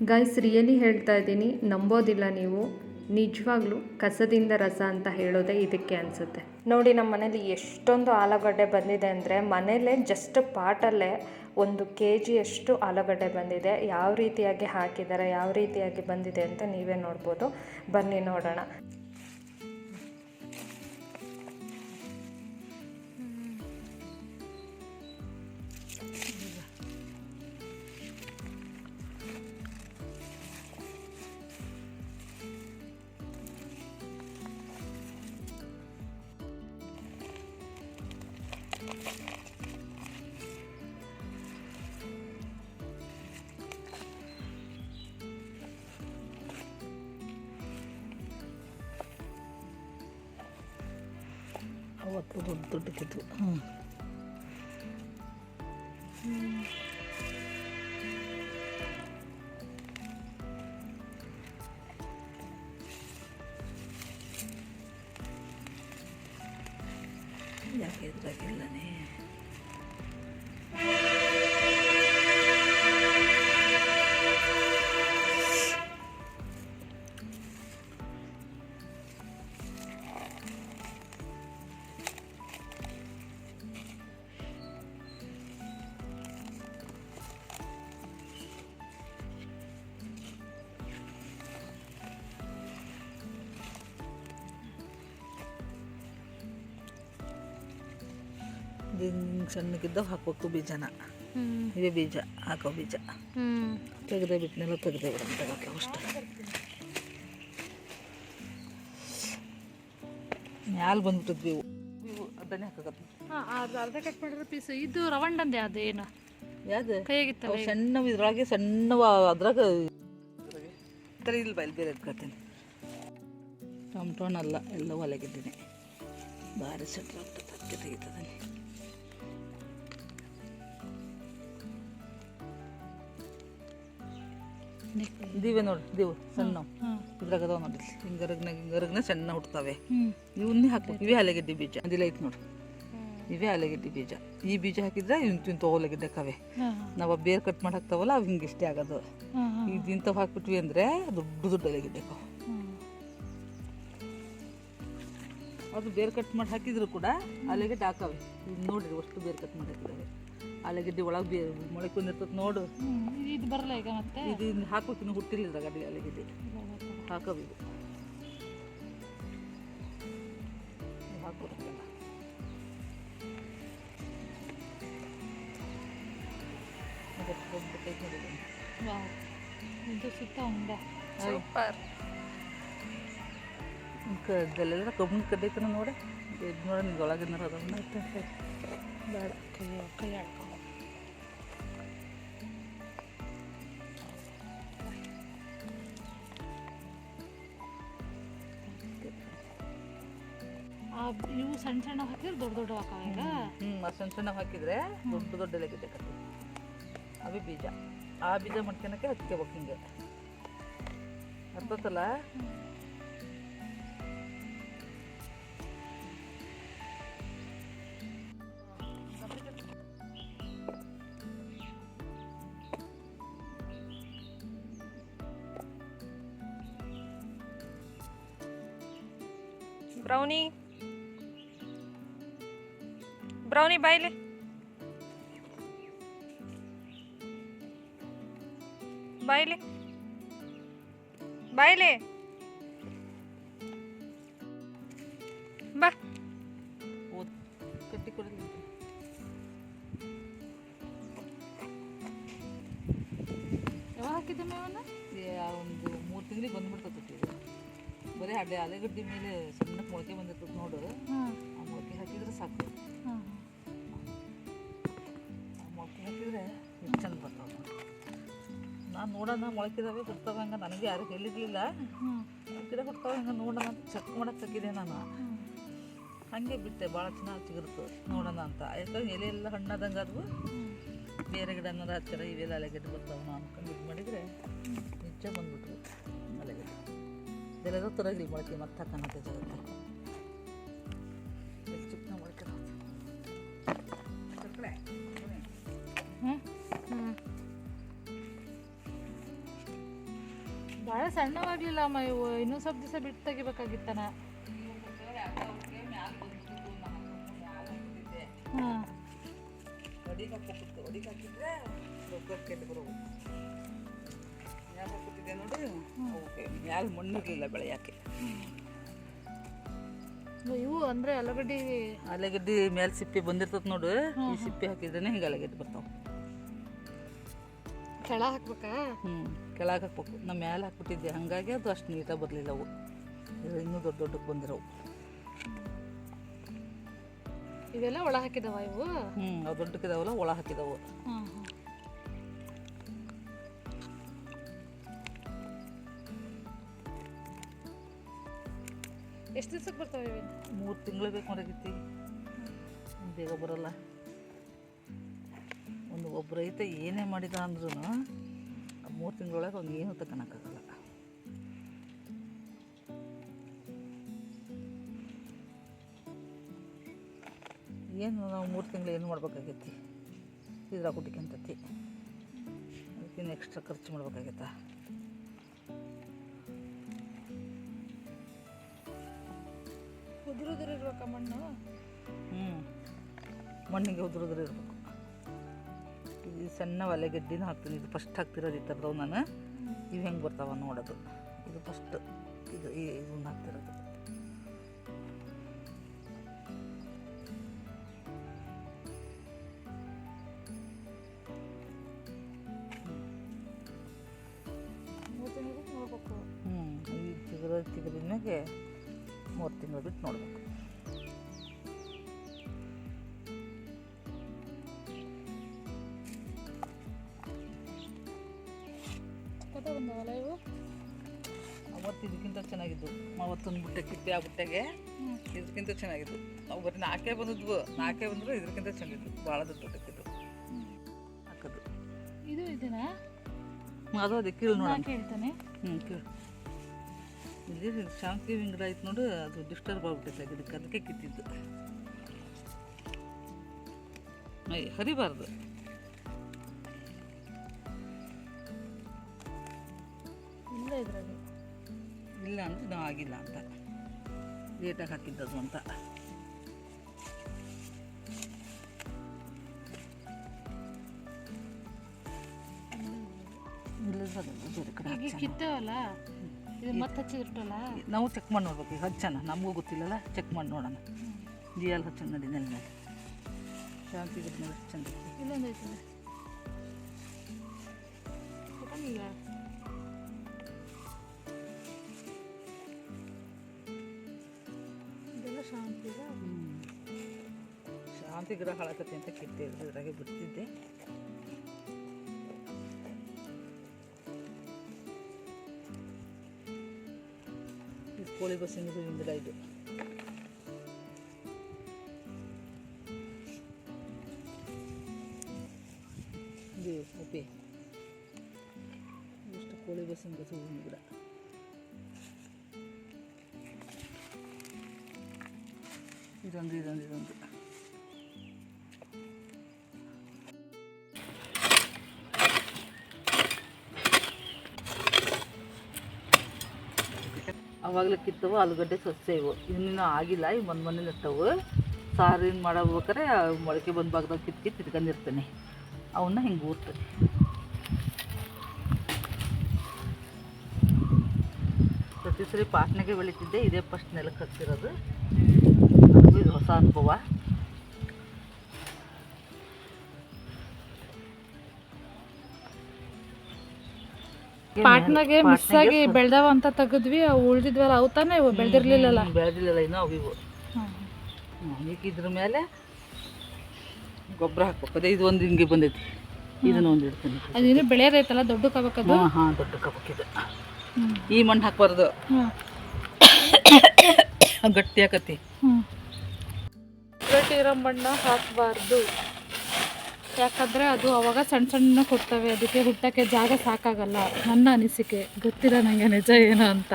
Guys really ಹೇಳ್ತಾ ಇದ್ದೀನಿ, ನಂಬೋದಿಲ್ಲ ನೀವು. ನಿಜವಾಗ್ಲೂ ಕಸದಿಂದ ರಸ ಅಂತ ಹೇಳೋದೇ ಇದಕ್ಕೆ ಅನಿಸುತ್ತೆ. ನೋಡಿ ನಮ್ಮ ಮನೇಲಿ ಎಷ್ಟೊಂದು ಆಲೂಗಡ್ಡೆ ಬಂದಿದೆ ಅಂದರೆ, ಮನೇಲೇ ಜಸ್ಟ್ ಪಾಟಲ್ಲೇ 1 kg ಅಷ್ಟು ಆಲೂಗಡ್ಡೆ ಬಂದಿದೆ. ಯಾವ ರೀತಿಯಾಗಿ ಹಾಕಿದ್ದಾರೆ, ಯಾವ ರೀತಿಯಾಗಿ ಬಂದಿದೆ ಅಂತ ನೀವೇ ನೋಡ್ಬೋದು. ಬನ್ನಿ ನೋಡೋಣ. ಅವತ್ತು ದೊಡ್ಡಕ್ಕಿತ್ತು. ಯಾಕೆ ಇದ್ರಾಗಿಲ್ಲನೇ ಸಣ್ಣಕ್ಕಿದ್ದಾವ ಹಾಕ್ಬೇಕು ಬೀಜನ. ಇವೇ ಬೀಜ ಹಾಕೋ ಬೀಜ ತೆಗೆದೇ ಬಿಟ್ಟನೆಲ್ಲ ತೆಗೆದೇ ಬಿಡೋಣ ತಗೋಕೆ ಅಷ್ಟು ಮ್ಯಾಲೆ ಬಂದ್ಬಿಟ್ಟಿದ್ವಿ ಇವು ಅದನ್ನೇ ಹಾಕಕತ್ತೀವಿ. ಅರ್ಧ ಕಟ್ ಮಾಡಿರೋ ಪೀಸ್ ಇದು ರವಂಡಂದೆ ಅದು ಏನು ಯಾವ್ದು ಕೈಯಾಗಿತ್ತಲ್ಲ ಸಣ್ಣವು ಇದ್ರೊಳಗೆ ಸಣ್ಣವ ಅದ್ರಾಗ ಇಲ್ಲ ಬಯಲು ಬೇರೆ ಎತ್ಕೊತೀನಿ. ಟೊಮ್ಟೊನಲ್ಲ ಎಲ್ಲ ಒಲೆಗಿದ್ದೀನಿ. ಭಾರಿ ಸೆಟ್ಲ್ ಆಗ್ತದೆ, ಅದಕ್ಕೆ ತೆಗಿತದೆ. ದೀವೆ ನೋಡಿ, ದೀವು ಸಣ್ಣ ಇದ್ರಾಗದಾವ ನೋಡಿ, ಹಿಂಗರಗ್ನ ಸಣ್ಣ ಹುಡ್ತಾವೆ. ಇವನ್ನೇ ಹಾಕ್ಬೇಕು. ಇವೇ ಆಲೂಗೆಡ್ಡೆ ಬೀಜ ಅದಿಲ್ಲ ಐತೆ ನೋಡಿ, ಇವೇ ಆಲೂಗೆಡ್ಡೆ ಬೀಜ. ಈ ಬೀಜ ಹಾಕಿದ್ರೆ ಇಂತ ಆಲೂಗೆಡ್ಡೆ ಕವೆ. ನಾವು ಬೇರೆ ಕಟ್ ಮಾಡಿ ಹಾಕ್ತಾವಲ್ಲ ಅವು ಹಿಂಗೆ ಇಷ್ಟೇ ಆಗೋದು. ಇದು ಇಂಥವು ಹಾಕ್ಬಿಟ್ವಿ ಅಂದರೆ ದೊಡ್ಡ ದೊಡ್ಡ ಆಲೂಗೆಡ್ಡೆ ಅದು ಬೇರೆ ಕಟ್ ಮಾಡಿ ಹಾಕಿದ್ರು ಕೂಡ ಆಲೂಗೆಡ್ಡೆ ಹಾಕವೆ. ಇದು ನೋಡ್ರಿ ಅಷ್ಟು ಬೇರೆ ಕಟ್ ಮಾಡಿ ಹಾಕಿದ್ದಾವೆ. ಆಲೂಗೆಡ್ಡೆ ಒಳಗೆ ಮೊಳಕೊಂಡಿರ್ತದೆ ನೋಡು. ಇದು ಬರಲ್ಲ ಈಗ ಮತ್ತೆ ಇದು ಹಾಕ್ಬೇಕು, ಇನ್ನು ಹುಟ್ಟಿಲ್ಲ ಇದ್ರಾಗ ಆಲೂಗೆಡ್ಡೆ ಹಾಕವು. ಇದು ಹಾಕ್ಬೇಕಲ್ಲ. ಇದು ಸುತ್ತ ಉಂಡೆ ಸೂಪರ್. ಕಡ್ಡೆಲ್ಲ ಕಬ್ಬು ಕಡ್ಡೈತನ ನೋಡ. ಇದು ನೋಡ ನಿಂಗೆ ಒಳಗಿನ ಅದನ್ನ ಬೇಡ ಕೈ ಆಡ್ಕೊಂಡು ಇವು ಸಣ್ಣ ಸಣ್ಣ ಹಾಕಿದ್ರೆ ದೊಡ್ಡ ದೊಡ್ಡ ಹಾಕಾವ ಈಗ. ಸಣ್ಣ ಸಣ್ಣ ಹಾಕಿದ್ರೆ ದೊಡ್ಡ ದೊಡ್ಡ ಎಲೆಗೆಡ್ಡೆ ಕಟ್ಟಿ ಅವೇ ಬೀಜ. ಆ ಬೀಜ ಮಾಡ್ಕೊಳಕ್ಕೆ ಹಚ್ಕೋಬೇಕು ಹಿಂಗೆ. ಅರ್ಥತ್ತಲ್ಲ. ಬ್ರೌನಿ ಬ್ರೌನಿ ಬಾಯ್ಲೆ. ಬಾಯ್ಲೆ ಬಾಯ್ಲೆ ಬಾ. ಕಟ್ಟಿ ಕೊಡಲಿ. ಯಾವಾಗ ಹಾಕಿದ್ದೆ ಮೇವನ್ನ? ಒಂದು 3 ತಿಂಗಳಿಗೆ ಬಂದ್ಬಿಡ್ತದೆ. ಬರೀ ಆಲೂಗಡ್ಡೆ ಮೇಲೆ ಸಣ್ಣಕ್ಕೆ ಮೊಳಕೆ ಬಂದಿರ್ತದೆ ನೋಡು. ಆ ಮೊಳಕೆ ಹಾಕಿದ್ರೆ ಸಾಕು. ಆ ಮೊಳಕೆ ಹಾಕಿದ್ರೆ ಎಷ್ಟು ಚಂದ ಬರ್ತಾವೆ. ನಾನು ನೋಡೋಣ ಮೊಳಕಿದಾವೆ ಬರ್ತಾವೆ ಹಂಗೆ ನನಗೆ ಯಾರು ಹೇಳಿರಲಿಲ್ಲ. ಗಿಡ ಬರ್ತಾವೆ ಹಂಗೆ ನೋಡೋಣ ಅಂತ ಚೆಕ್ ಮಾಡಕ್ಕೆ ಹಾಕಿದೆ ನಾನು. ಹಾಗೆ ಬಿಟ್ಟೆ, ಭಾಳ ಚೆನ್ನಾಗಿ ಸಿಗುತ್ತೆ ನೋಡೋಣ ಅಂತ. ಯಾಕಂದ್ರೆ ಎಲೆ ಎಲ್ಲ ಹಣ್ಣಾದಂಗೆ ಆದವು. ಬೇರೆ ಗಿಡ ಅನ್ನೋದು ಹಚ್ಚಾರ ಇವೆಲ್ಲ ಆಲೂಗಡ್ಡೆ ಬರ್ತಾವೆ ನಾನು ಅನ್ಕೊಂಡು ಇದು ಮಾಡಿದರೆ ನಿಜ ಬಂದ್ಬಿಟ್ರು ಆಲೂಗಡ್ಡೆ. ಇದೆಲ್ಲ ತರಗಿಲ್ಲ ಮೊಳಕೆ ಮತ್ತೆ ಹಾಕೋಣಕ್ಕೆ ಜಗತ್ತೆ. ಎಷ್ಟು ಚಿಕ್ಕ ಮೊಳಕೆ ಭಾಳ ಸಣ್ಣವಾಗ್ಲಿಲ್ಲ ಅಮ್ಮ ಇವು, ಇನ್ನೂ ಸ್ವಲ್ಪ ದಿವಸ ಬಿಟ್ಟು ತೆಗಿಬೇಕಾಗಿತ್ತನ. ಹಾಂ, ಅಡಿಗೆ ಹಾಕಿದ್ರೆ ಗೊಬ್ಬರ ಕೆಟ್ಟು ಬರೋವು. ಮ್ಯಾಲ ಹಾಕ್ಬಿಟ್ಟಿದ್ದೆ ನೋಡಿ, ಅವಕ್ಕೆ ಮ್ಯಾಲ ಮಣ್ಣಿರಲಿಲ್ಲ ಬೆಳೆಯೋಕ್ಕೆ. ಇವು ಅಂದರೆ ಆಲೂಗಡ್ಡೆ ಮೇಲೆ ಸಿಪ್ಪೆ ಬಂದಿರ್ತದೆ ನೋಡು, ಈ ಸಿಪ್ಪೆ ಹಾಕಿದ್ರೇನೆ ಹಿಂಗೆ ಆಲೂಗಡ್ಡೆ ಬರ್ತಾವೆ. ಕೆಳ ಹಾಕ್ಬೇಕಾ? ಕೆಳಗೆ ಹಾಕ್ಬೇಕು. ನಮ್ಮ ಮೇಲೆ ಹಾಕ್ಬಿಟ್ಟಿದ್ದೆ, ಹಾಗಾಗಿ ಅದು ಅಷ್ಟು ನೀಟಾಗಿ ಬರಲಿಲ್ಲ ಅವು. ಇದು ಇನ್ನೂ ದೊಡ್ಡ ದೊಡ್ಡಕ್ಕೆ ಬಂದಿರೋವು. ಇವೆಲ್ಲ ಒಳ ಹಾಕಿದವ ಇವು? ಅವು ದೊಡ್ಡಕ್ಕಿದಾವಲ್ಲ, ಒಳ ಹಾಕಿದವು. ಎಷ್ಟು ದಿವ್ಸಕ್ಕೆ ಬರ್ತಾವೆ ಇವೆ? 3 ತಿಂಗಳು ಬೇಕು ಹೊರಗಿತ್ತಿ, ಬೇಗ ಬರಲ್ಲ. ಒಂದು ಒಬ್ಬ ರೈತ ಏನೇ ಮಾಡಿದ ಅಂದ್ರೂ 3 ತಿಂಗಳೊಳಗೆ ಅವ್ನು ಏನೂ ತಗೊಳಕ್ಕಾಗಲ್ಲ. ಏನು ನಾವು 3 ತಿಂಗಳು ಏನು ಮಾಡ್ಬೇಕಾಗೈತಿ, ಇದ್ರಾಗ ಹುಡ್ಕೊಂತತಿ. ಅದಕ್ಕಿಂತ ಎಕ್ಸ್ಟ್ರಾ ಖರ್ಚು ಮಾಡ್ಬೇಕಾಗೈತಾ? ಉದುರುದುರು ಇರ್ಬೇಕಾ ಮಣ್ಣು? ಮಣ್ಣಿಗೆ ಉದುರುದುರು ಇರಬೇಕು. ಇದು ಸಣ್ಣ ಆಲೂಗಡ್ಡಿನ ಹಾಕ್ತೀನಿ, ಇದು ಫಸ್ಟ್ ಹಾಕ್ತಿರೋದು ಈ ಥರದವು ನಾನು. ಇವು ಹೆಂಗೆ ಬರ್ತಾವ ನೋಡೋದು, ಇದು ಫಸ್ಟ್ ಇದನ್ನ ಹಾಕ್ತಿರೋದು. ಈ ಚಿಗುರಿನಾಗೆ 3 ತಿಂಗಳು ಬಿಟ್ಟು ನೋಡ್ಬೇಕು. ಬಂದವಲ್ಲ ಇವು? ಅವತ್ತು ಇದಕ್ಕಿಂತ ಚೆನ್ನಾಗಿದ್ದು. ಅವತ್ತೊಂದು ಬುಟ್ಟೆ ಕಿಪ್ಪೆ ಆ ಬುಟ್ಟೆಗೆ ಇದಕ್ಕಿಂತ ಚೆನ್ನಾಗಿದ್ದು. ಅವು ಬರೀ 4 ಬಂದಿದ್ವು, 4 ಬಂದರೂ ಇದಕ್ಕಿಂತ ಚೆನ್ನಾಗಿದ್ದು. ಭಾಳ ದೊಡ್ಡಕ್ಕಿದ್ದು ಹಾಕೋದು. ಇದು ಇದನ್ನ ಅದು ಅದೇ ಕೀಳು ನೋಡ ಕೇಳ್ತಾನೆ. ಕೀಳು ಇಲ್ಲಿ ಶಾಂತಿ ಗಿಡ ಆಯ್ತು ನೋಡು, ಅದು ಡಿಸ್ಟರ್ಬ್ ಆಗ್ಬಿಟ್ಟೈತೆ ಗಿಡಕ್ಕೆ, ಅದಕ್ಕೆ ಕಿತ್ತಿದ್ದು. ಹರಿಬಾರ್ದು. ಇಲ್ಲ ಇದ್ರಲ್ಲಿ ಇಲ್ಲ ಅಂದ್ರೆ ನಾವು ಆಗಿಲ್ಲ ಅಂತ, ಲೇಟಾಗಿ ಹಾಕಿದ್ದದು ಅಂತ. ಬೇರೆ ಕಡೆ ಈಗ ಕಿತ್ತವಲ್ಲ, ಇದು ಮತ್ತೆ ಹಚ್ಚಿರ್ತಲ್ಲ. ನಾವು ಚೆಕ್ ಮಾಡಿ ನೋಡ್ಬೇಕು. ಈಗ ಹಚ್ಚೋಣ, ನಮಗೂ ಗೊತ್ತಿಲ್ಲಲ್ಲ, ಚೆಕ್ ಮಾಡಿ ನೋಡೋಣ. ಜಿಯಲ್ಲಿ ಹಚ್ಚೋಣ ನಡಿ ನೆಲ ಮೇಲೆ. ಶಾಂತಿ ಗಿಡ ನೋಡಿ ಚಂದ. ಇಲ್ಲೊಂದು ಐತದೆ ಇಲ್ಲ, ಇದೆಲ್ಲ ಶಾಂತಿ ಇದೆ. ಶಾಂತಿ ಗಿಡ ಹಾಳಾಕತ್ತೆ ಅಂತ ಕಿತ್ತೆ ಇದ್ರಾಗೆ ಬಿಡ್ತಿದ್ದೆ. ಕೋಳಿ ಬಸ್ಸಿನ ಗಿಡ ಇದು. ಓಪೆ ಇಷ್ಟು ಕೋಳಿ ಬಸ್ಸಿನ ಹೂವಿನ ಗಿಡ. ಇದೊಂದು ಅವಾಗಲೇ ಕಿತ್ತವು ಆಲೂಗಡ್ಡೆ ಸಸ್ಯ ಇವು. ಇನ್ನೂ ಆಗಿಲ್ಲ, ಇವು ಮೊನ್ನೆ ನೆಟ್ಟವು. ಸಾರಿನ ಮಾಡಬೇಕಾರೆ ಮೊಳಕೆ ಬಂದು ಭಾಗದಾಗ ಕಿತ್ತು ಇಟ್ಕೊಂಡಿರ್ತೇನೆ. ಅವನ್ನ ಹಿಂಗೆ ಊರ್ತೇನೆ. ಪ್ರತಿ ಸರಿ ಪಾಟ್ನಾಗೆ ಬೆಳೀತಿದ್ದೆ, ಇದೇ ಫಸ್ಟ್ ನೆಲಕ್ಕೆ ಹಚ್ಚಿರೋದು. ಅದು ಇದು ಹೊಸ ಅನುಭವ. ಪಾಟ್ನಾಗೆ ಮಿಸ್ ಆಗಿ ಬೆಳ್ದಾವ ಅಂತ ತೆಗೆದ್ವಿ, ಅವು ಉಳ್ದಿದ್ವಲ್ಲ ಅವು ತಾನೇ, ಇವು ಬೆಳೆದಿರ್ಲಿಲ್ಲ. ಬೆಳೆದಿಲ್ಲ ಇನ್ನೂ ಅವು ಇವು. ಈಗ ಇದ್ರ ಮೇಲೆ ಗೊಬ್ಬರ ಹಾಕ್ಬೇಕು. ಅದೇ ಇದು ಒಂದು ಹಿಂಗೆ ಬಂದೈತಿ, ಇದನ್ನ ಒಂದು ಇಡ್ತೀನಿ. ಅದೇನು ಬೆಳೆಯೋದೈತಲ್ಲ, ದೊಡ್ಡ ಕಬಕ್ಕದು. ಹಾಂ ದೊಡ್ಡ ಕಬಕ್ಕಿದೆ. ಈ ಮಣ್ಣು ಹಾಕ್ಬಾರ್ದು, ಗಟ್ಟಿ ಆಕತಿ. ಗಟ್ಟಿ ಇರೋ ಮಣ್ಣು ಹಾಕಬಾರ್ದು, ಯಾಕಂದರೆ ಅದು ಅವಾಗ ಸಣ್ಣ ಸಣ್ಣ ಕೊಡ್ತವೆ, ಅದಕ್ಕೆ ಹುಟ್ಟಕ್ಕೆ ಜಾಗ ಸಾಕಾಗಲ್ಲ. ನನ್ನ ಅನಿಸಿಕೆ, ಗೊತ್ತಿಲ್ಲ ನನಗೆ ನಿಜ ಏನು ಅಂತ.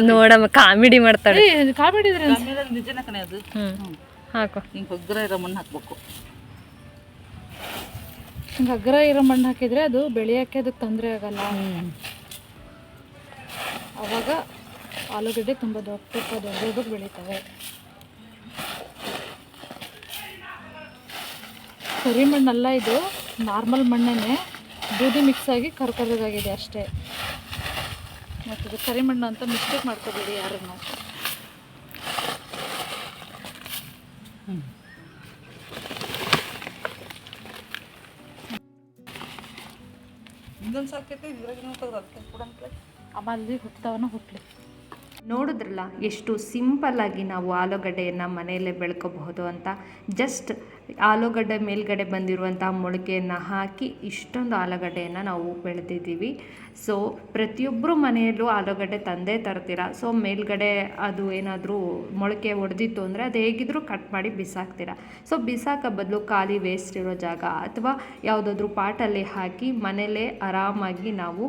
ನೋಡಮ್ಮ ಕಾಮಿಡಿ ಮಾಡ್ತಾಳೆ. ಕಾಮಿಡಿ ಇದ್ರೆ ನಿಜನ ಕಣೆ ಅದು. ಹಾಕು. ಹಿಂಗೆ ಹೊಗ್ರ ಇರೋ ಮಣ್ಣು ಹಾಕ್ಬೇಕು. ಹಿಂಗೆ ಅಗ್ರ ಇರೋ ಮಣ್ಣು ಹಾಕಿದರೆ ಅದು ಬೆಳೆಯೋಕ್ಕೆ ಅದಕ್ಕೆ ತೊಂದರೆ ಆಗಲ್ಲ. ಆವಾಗ ಆಲೂಗಡ್ಡೆ ತುಂಬ ದೊಡ್ಡ ಬೆಳೀತವೆ. ಕರಿ ಮಣ್ಣಲ್ಲ, ಇದು ನಾರ್ಮಲ್ ಮಣ್ಣೇ, ಬೂದಿ ಮಿಕ್ಸ್ ಆಗಿ ಕರ್ಕರ್ಗಾಗಿದೆ ಅಷ್ಟೇ. ಮತ್ತು ಇದು ಕರಿ ಮಣ್ಣು ಅಂತ ಮಿಸ್ಟೇಕ್ ಮಾಡ್ಕೋಬೇಡಿ ಯಾರನ್ನು. ಇನ್ನೊಂದು ಸಾಕೈತೆ ಇದ್ರಾಗಿನ ಅದಕ್ಕೆ ಕೂಡ ಆಮೇಲೆ ಹುಟ್ಟವನ್ನ ಹುಟ್ಟಲಿ. ನೋಡಿದ್ರಲ್ಲ ಎಷ್ಟು ಸಿಂಪಲ್ಲಾಗಿ ನಾವು ಆಲೂಗಡ್ಡೆಯನ್ನು ಮನೆಯಲ್ಲೇ ಬೆಳ್ಕೋಬಹುದು ಅಂತ. ಜಸ್ಟ್ ಆಲೂಗಡ್ಡೆ ಮೇಲ್ಗಡೆ ಬಂದಿರುವಂಥ ಮೊಳಕೆಯನ್ನು ಹಾಕಿ ಇಷ್ಟೊಂದು ಆಲೂಗಡ್ಡೆಯನ್ನು ನಾವು ಬೆಳೆದಿದ್ದೀವಿ. ಸೊ ಪ್ರತಿಯೊಬ್ಬರು ಮನೆಯಲ್ಲೂ ಆಲೂಗಡ್ಡೆ ತಂದೇ ತರ್ತೀರ. ಸೊ ಮೇಲ್ಗಡೆ ಅದು ಏನಾದರೂ ಮೊಳಕೆ ಒಡೆದಿತ್ತು ಅಂದರೆ ಅದು ಹೇಗಿದ್ರೂ ಕಟ್ ಮಾಡಿ ಬಿಸಾಕ್ತೀರ. ಸೊ ಬಿಸಾಕೋ ಬದಲು ಖಾಲಿ ವೇಸ್ಟ್ ಇರೋ ಜಾಗ ಅಥವಾ ಯಾವುದಾದ್ರೂ ಪಾಟಲ್ಲಿ ಹಾಕಿ ಮನೆಯಲ್ಲೇ ಆರಾಮಾಗಿ ನಾವು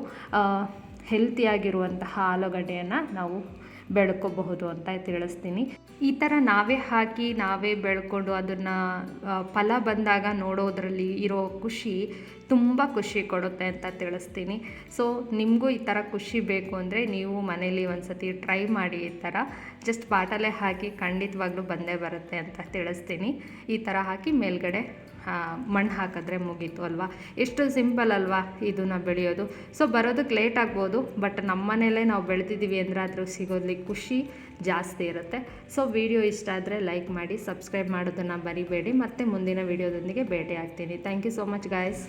ಹೆಲ್ತಿಯಾಗಿರುವಂತಹ ಆಲೂಗಡ್ಡೆಯನ್ನು ನಾವು ಬೆಳ್ಕೋಬಹುದು ಅಂತ ತಿಳಿಸ್ತೀನಿ. ಈ ಥರ ನಾವೇ ಹಾಕಿ ನಾವೇ ಬೆಳ್ಕೊಂಡು ಅದನ್ನು ಫಲ ಬಂದಾಗ ನೋಡೋದ್ರಲ್ಲಿ ಇರೋ ಖುಷಿ ತುಂಬ ಖುಷಿ ಕೊಡುತ್ತೆ ಅಂತ ತಿಳಿಸ್ತೀನಿ. ಸೊ ನಿಮಗೂ ಈ ಥರ ಖುಷಿ ಬೇಕು ಅಂದರೆ ನೀವು ಮನೇಲಿ ಒಂದು ಸತಿ ಟ್ರೈ ಮಾಡಿ. ಈ ಥರ ಜಸ್ಟ್ ಪಾಟಲ್ಲೇ ಹಾಕಿ ಖಂಡಿತವಾಗ್ಲೂ ಬಂದೇ ಬರುತ್ತೆ ಅಂತ ತಿಳಿಸ್ತೀನಿ. ಈ ಥರ ಹಾಕಿ ಮೇಲ್ಗಡೆ ಮಣ್ಣು ಹಾಕಿದ್ರೆ ಮುಗೀತು ಅಲ್ವಾ. ಎಷ್ಟು ಸಿಂಪಲ್ ಅಲ್ವಾ ಇದನ್ನು ಬೆಳೆಯೋದು. ಸೊ ಬರೋದಕ್ಕೆ ಲೇಟ್ ಆಗ್ಬೋದು, ಬಟ್ ನಮ್ಮ ಮನೆಯಲ್ಲೇ ನಾವು ಬೆಳೆದಿದ್ದೀವಿ ಅಂದರೆ ಅದ್ರ ಸಿಗೋದ್ಲಿಕ್ಕೆ ಖುಷಿ ಜಾಸ್ತಿ ಇರುತ್ತೆ. ಸೊ ವಿಡಿಯೋ ಇಷ್ಟ ಆದರೆ ಲೈಕ್ ಮಾಡಿ, ಸಬ್ಸ್ಕ್ರೈಬ್ ಮಾಡೋದನ್ನು ಮರಿಬೇಡಿ. ಮತ್ತೆ ಮುಂದಿನ ವಿಡಿಯೋದೊಂದಿಗೆ ಭೇಟಿ ಆಗ್ತೀನಿ. Thank you so much guys.